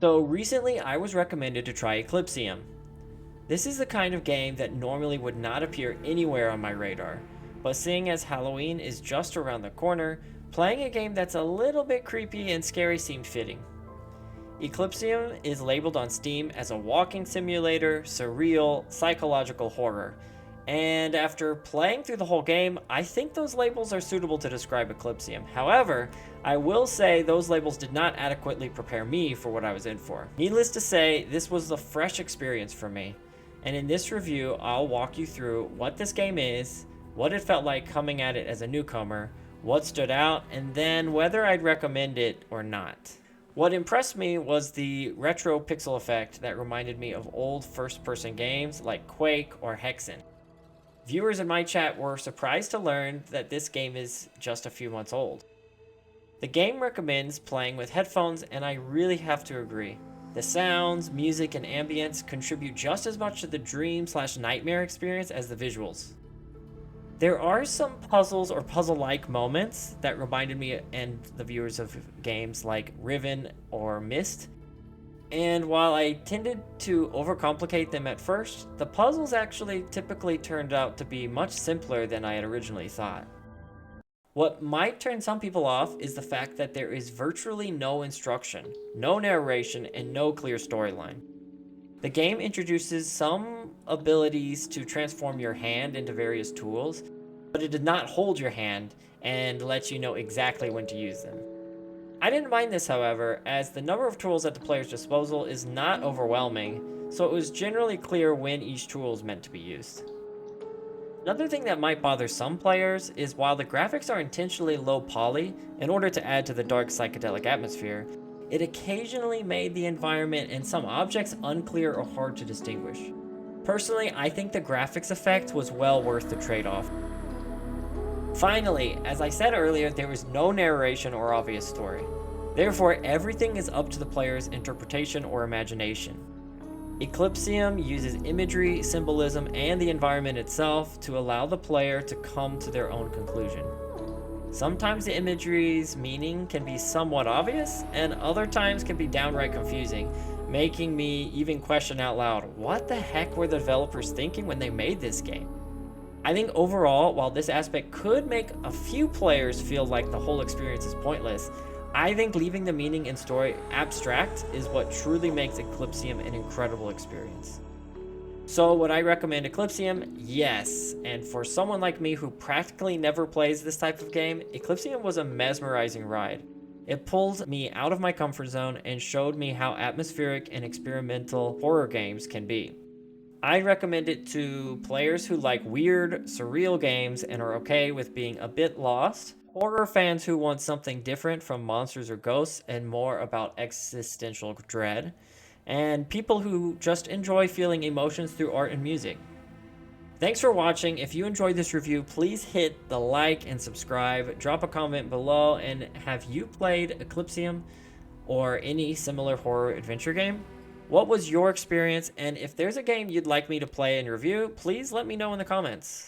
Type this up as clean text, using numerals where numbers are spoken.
So recently I was recommended to try Eclipsium. This is the kind of game that normally would not appear anywhere on my radar, but seeing as Halloween is just around the corner, playing a game that's a little bit creepy and scary seemed fitting. Eclipsium is labeled on Steam as a walking simulator, surreal, psychological horror. And after playing through the whole game, I think those labels are suitable to describe Eclipsium. However, I will say those labels did not adequately prepare me for what I was in for. Needless to say, this was a fresh experience for me. And in this review, I'll walk you through what this game is, what it felt like coming at it as a newcomer, what stood out, and then whether I'd recommend it or not. What impressed me was the retro pixel effect that reminded me of old first-person games like Quake or Hexen. Viewers in my chat were surprised to learn that this game is just a few months old. The game recommends playing with headphones, and I really have to agree. The sounds, music, and ambience contribute just as much to the dream/nightmare experience as the visuals. There are some puzzles or puzzle-like moments that reminded me and the viewers of games like Riven or Myst. And while I tended to overcomplicate them at first, the puzzles actually typically turned out to be much simpler than I had originally thought. What might turn some people off is the fact that there is virtually no instruction, no narration, and no clear storyline. The game introduces some abilities to transform your hand into various tools, but it did not hold your hand and let you know exactly when to use them. I didn't mind this, however, as the number of tools at the player's disposal is not overwhelming, so it was generally clear when each tool is meant to be used. Another thing that might bother some players is while the graphics are intentionally low poly in order to add to the dark psychedelic atmosphere, it occasionally made the environment and some objects unclear or hard to distinguish. Personally, I think the graphics effect was well worth the trade-off. Finally, as I said earlier, there is no narration or obvious story. Therefore, everything is up to the player's interpretation or imagination. Eclipsium uses imagery, symbolism, and the environment itself to allow the player to come to their own conclusion. Sometimes the imagery's meaning can be somewhat obvious, and other times can be downright confusing, making me even question out loud, what the heck were the developers thinking when they made this game? I think overall, while this aspect could make a few players feel like the whole experience is pointless, I think leaving the meaning and story abstract is what truly makes Eclipsium an incredible experience. So would I recommend Eclipsium? Yes, and for someone like me who practically never plays this type of game, Eclipsium was a mesmerizing ride. It pulled me out of my comfort zone and showed me how atmospheric and experimental horror games can be. I recommend it to players who like weird, surreal games and are okay with being a bit lost, horror fans who want something different from monsters or ghosts and more about existential dread, and people who just enjoy feeling emotions through art and music. Thanks for watching. If you enjoyed this review, please hit the like and subscribe, drop a comment below, and have you played Eclipsium or any similar horror adventure game? What was your experience? And if there's a game you'd like me to play and review, please let me know in the comments.